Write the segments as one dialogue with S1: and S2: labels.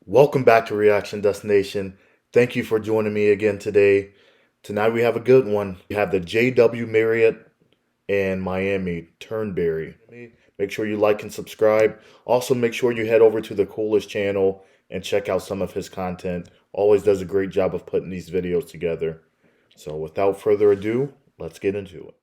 S1: Welcome back to Reaction Destination. Thank you for joining me again today. Tonight we have a good one. We have the JW Marriott in Miami, Turnberry. Make sure you like and subscribe. Also, make sure you head over to the Coolest channel and check out some of his content. Always does a great job of putting these videos together. So, without further ado, let's get into it.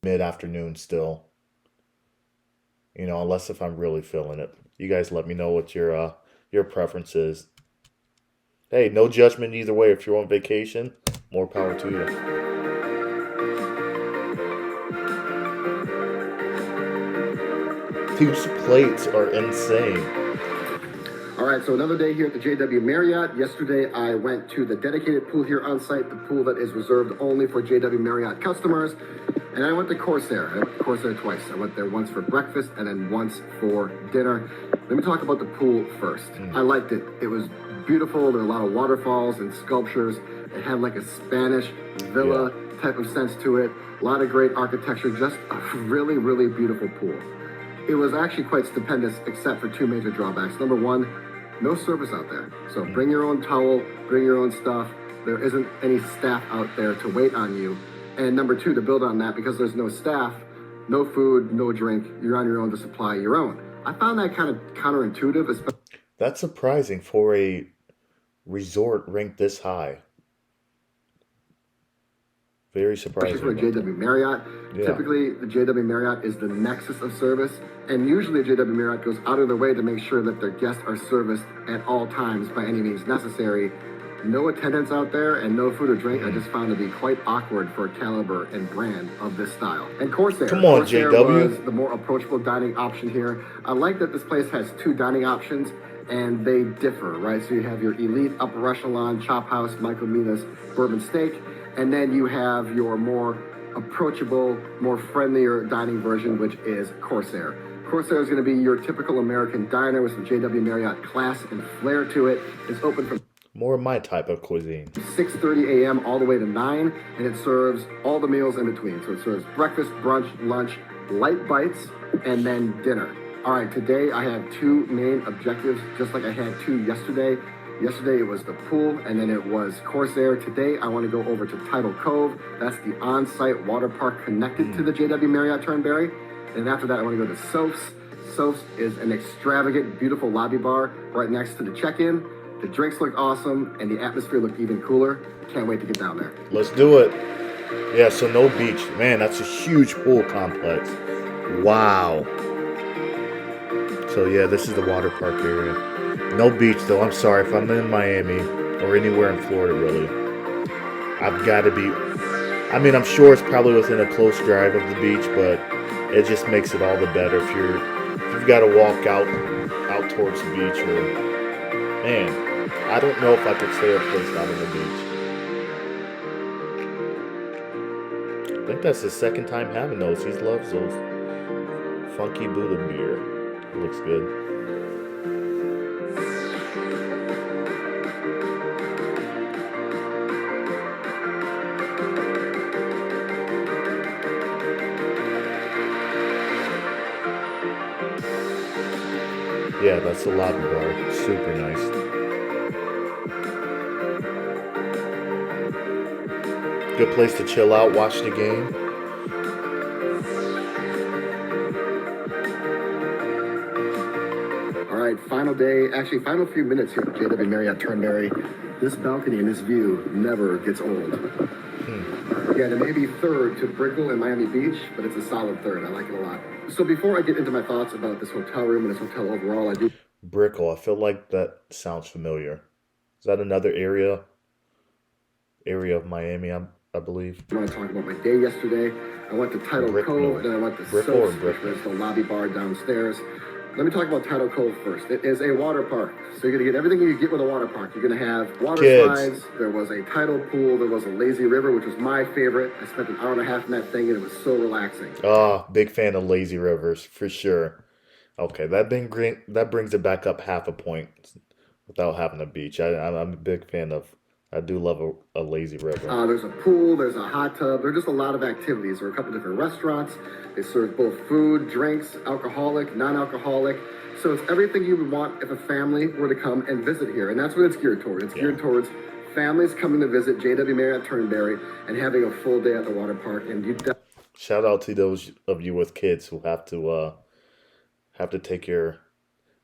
S1: mid-afternoon still. You know, unless if I'm really feeling it. You guys let me know what your preference is. Hey, no judgment either way. If you're on vacation, more power to you. These plates are insane.
S2: All right, so another day here at the JW Marriott. Yesterday, I went to the dedicated pool here on site, the pool that is reserved only for JW Marriott customers. And I went to Corsair. I went to Corsair twice. I went there once for breakfast and then once for dinner. Let me talk about the pool first. I liked it. It was beautiful. There were a lot of waterfalls and sculptures. It had like a Spanish villa type of sense to it. A lot of great architecture. Just a really, really beautiful pool. It was actually quite stupendous, except for two major drawbacks. Number one, no service out there. So bring your own towel, bring your own stuff. There isn't any staff out there to wait on you. And number two, to build on that, because there's no staff, no food, no drink, you're on your own to supply your own. I found that kind of counterintuitive.
S1: That's surprising for a resort ranked this high. Very surprising.
S2: Especially for a JW Marriott. Yeah. Typically, the JW Marriott is the nexus of service, and usually a JW Marriott goes out of their way to make sure that their guests are serviced at all times by any means necessary. No attendants out there and no food or drink. I just found to be quite awkward for a caliber and brand of this style. And Corsair.
S1: Come on,
S2: Corsair
S1: JW.
S2: was the more approachable dining option here. I like that this place has two dining options, and they differ, right? So you have your elite upper echelon chop house, Michael Mina's bourbon steak, and then you have your more approachable, more friendlier dining version, which is Corsair. Corsair is going to be your typical American diner with some JW Marriott class and flair to it. It's open from
S1: more of my type of cuisine.
S2: 6:30 a.m. all the way to 9, and it serves all the meals in between. So it serves breakfast, brunch, lunch, light bites, and then dinner. All right, today I have two main objectives, just like I had two yesterday. Yesterday it was the pool, and then it was Corsair. Today I want to go over to Tidal Cove. That's the on-site water park connected to the JW Marriott Turnberry. And after that I want to go to Soph's. Soph's is an extravagant, beautiful lobby bar right next to the check-in. The drinks looked awesome, and the atmosphere looked even cooler. Can't wait to get down there.
S1: Let's do it. Yeah, so no beach. Man, that's a huge pool complex. Wow. So yeah, this is the water park area. No beach though. I'm sorry if I'm in Miami or anywhere in Florida really. I've got to be. I mean, I'm sure it's probably within a close drive of the beach, but it just makes it all the better if you've got to walk out towards the beach. Or man, I don't know if I could stay a place down on the beach. I think that's his second time having those. He loves those funky Buddha beer. It looks good. Yeah, that's the lobby bar. Super nice. Good place to chill out, watch the game.
S2: All right, final day, actually final few minutes here at JW Marriott Turnberry. This balcony and this view never gets old. Yeah, it may be third to Brickell and Miami Beach, but it's a solid third. I like it a lot. So before I get into my thoughts about this hotel room and this hotel overall, I do...
S1: Brickell, I feel like that sounds familiar. Is that another area of Miami, I believe?
S2: I want to talk about my day yesterday. I went to Tidal Cove, and then I went to Soph's, which was the lobby bar downstairs. Let me talk about Tidal Cove first. It is a water park. So you're going to get everything you get with a water park. You're going to have water slides. There was a tidal pool. There was a lazy river, which was my favorite. I spent an hour and a half in that thing, and it was so relaxing.
S1: Oh, big fan of lazy rivers, for sure. Okay, that brings it back up half a point without having a beach. I'm a big fan of... I do love a lazy river.
S2: There's a pool, there's a hot tub, there are just a lot of activities. There are a couple different restaurants. They serve both food, drinks, alcoholic, non-alcoholic. So it's everything you would want if a family were to come and visit here. And that's what it's geared toward. It's geared towards families coming to visit JW Marriott Turnberry and having a full day at the water park. And
S1: shout out to those of you with kids who have to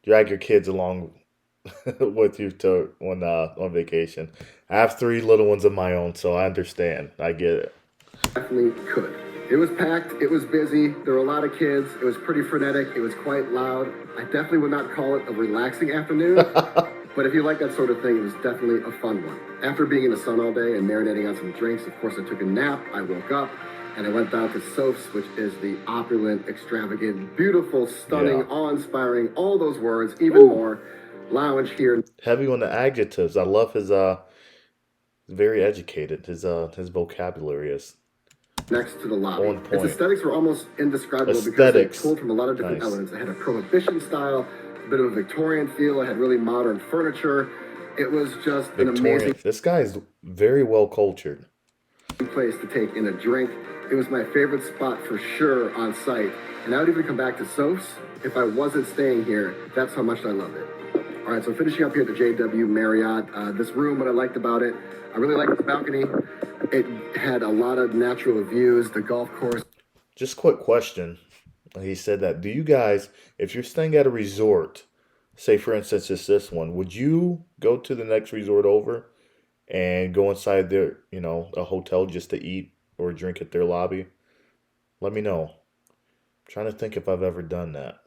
S1: drag your kids along with you to on vacation. I have 3 little ones of my own, so I understand. I get it.
S2: Definitely could. It was packed, it was busy, there were a lot of kids, it was pretty frenetic, it was quite loud. I definitely would not call it a relaxing afternoon, but if you like that sort of thing, it was definitely a fun one. After being in the sun all day and marinating on some drinks, of course I took a nap, I woke up, and I went down to Soph's, which is the opulent, extravagant, beautiful, stunning, awe-inspiring, all those words, even more, lounge here.
S1: Heavy on the adjectives. I love his very educated. His vocabulary is
S2: Next to the lobby.
S1: on
S2: Its
S1: point.
S2: aesthetics were almost indescribable because
S1: Aesthetics.
S2: they pulled from a lot of different elements. It had a Prohibition style, a bit of a Victorian feel. It had really modern furniture. It was just an amazing
S1: This guy is very well cultured.
S2: place to take in a drink. It was my favorite spot for sure on site. And I would even come back to Soph's if I wasn't staying here. That's how much I loved it. All right, so finishing up here at the JW Marriott. This room, what I liked about it, I really liked the balcony. It had a lot of natural views, the golf course.
S1: Just quick question. He said that, do you guys, if you're staying at a resort, say for instance it's this one, would you go to the next resort over and go inside their, a hotel just to eat or drink at their lobby? Let me know. I'm trying to think if I've ever done that.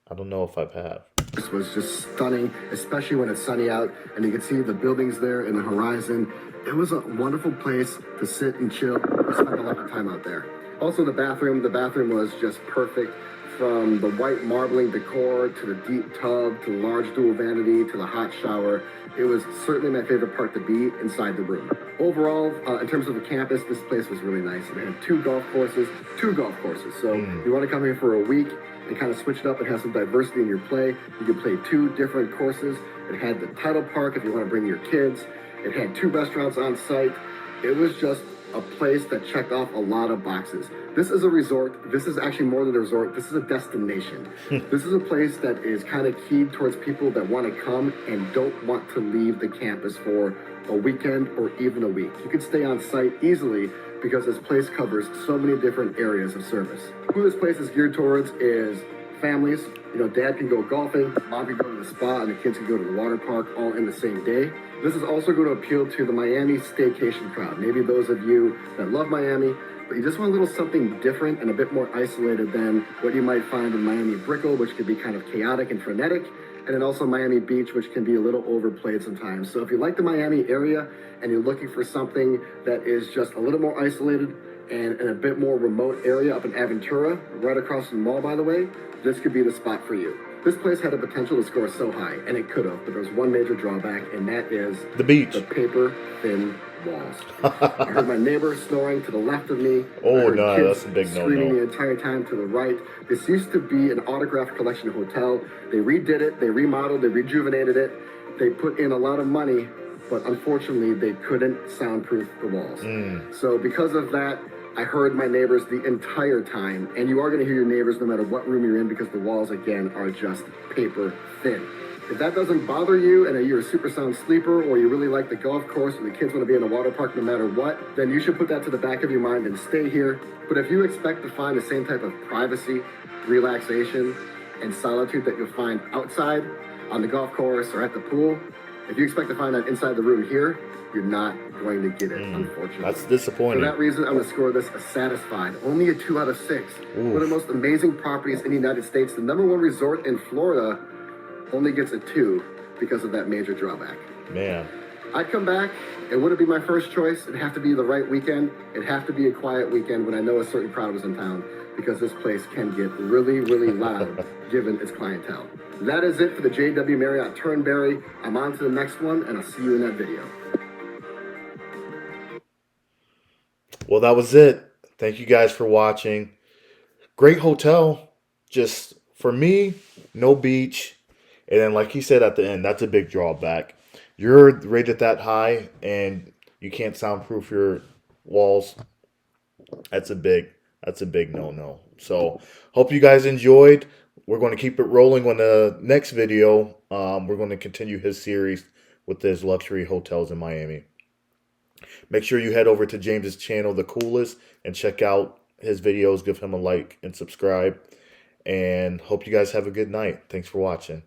S1: I don't know if I've have.
S2: This was just stunning, especially when it's sunny out and you can see the buildings there in the horizon. It was a wonderful place to sit and chill. We spent a lot of time out there. Also the bathroom was just perfect. From the white marbling decor to the deep tub to the large dual vanity to the hot shower. It was certainly my favorite part to be inside the room. Overall, in terms of the campus, this place was really nice. It had two golf courses. So you want to come here for a week and kind of switch it up and have some diversity in your play. You could play two different courses. It had the title park if you want to bring your kids. It had two restaurants on site. It was just a place that checked off a lot of boxes. This is a resort. This is actually more than a resort. This is a destination. This is a place that is kind of keyed towards people that want to come and don't want to leave the campus for a weekend or even a week. You could stay on site easily because this place covers so many different areas of service. Who this place is geared towards is families. Dad can go golfing, mom can go to the spa, and the kids can go to the water park all in the same day. This is also going to appeal to the Miami staycation crowd. Maybe those of you that love Miami, but you just want a little something different and a bit more isolated than what you might find in Miami Brickell, which could be kind of chaotic and frenetic, and then also Miami Beach, which can be a little overplayed sometimes. So if you like the Miami area and you're looking for something that is just a little more isolated and in a bit more remote area up in Aventura, right across from the mall, by the way, this could be the spot for you. This place had the potential to score so high, and it could have, but there's one major drawback, and that is
S1: The beach.
S2: the paper-thin walls. I heard my neighbor snoring to the left of me.
S1: Oh,
S2: I heard
S1: no,
S2: kids
S1: that's a big
S2: screaming
S1: no-no.
S2: the entire time to the right. This used to be an autograph collection hotel. They redid it, they remodeled, they rejuvenated it. They put in a lot of money, but unfortunately, they couldn't soundproof the walls. So because of that, I heard my neighbors the entire time, and you are going to hear your neighbors no matter what room you're in because the walls, again, are just paper thin. If that doesn't bother you and you're a super sound sleeper or you really like the golf course or the kids want to be in the water park no matter what, then you should put that to the back of your mind and stay here. But if you expect to find the same type of privacy, relaxation, and solitude that you'll find outside on the golf course or at the pool, if you expect to find that inside the room here, you're not going to get it, unfortunately.
S1: That's disappointing.
S2: For that reason, I'm going to score this a satisfied. Only a 2 out of 6. One of the most amazing properties in the United States. The #1 resort in Florida only gets a 2 because of that major drawback.
S1: Man.
S2: I'd come back. It wouldn't be my first choice. It'd have to be the right weekend. It'd have to be a quiet weekend when I know a certain crowd was in town because this place can get really, really loud given its clientele. That is it for the JW Marriott Turnberry. I'm on to the next one, and I'll see you in that video.
S1: Well, that was it. Thank you guys for watching. Great hotel. Just, for me, no beach. And then, like he said at the end, that's a big drawback. You're rated that high, and you can't soundproof your walls. That's a big no-no. So, hope you guys enjoyed. We're going to keep it rolling on the next video. We're going to continue his series with his luxury hotels in Miami. Make sure you head over to James's channel, The Coolest, and check out his videos. Give him a like and subscribe. And hope you guys have a good night. Thanks for watching.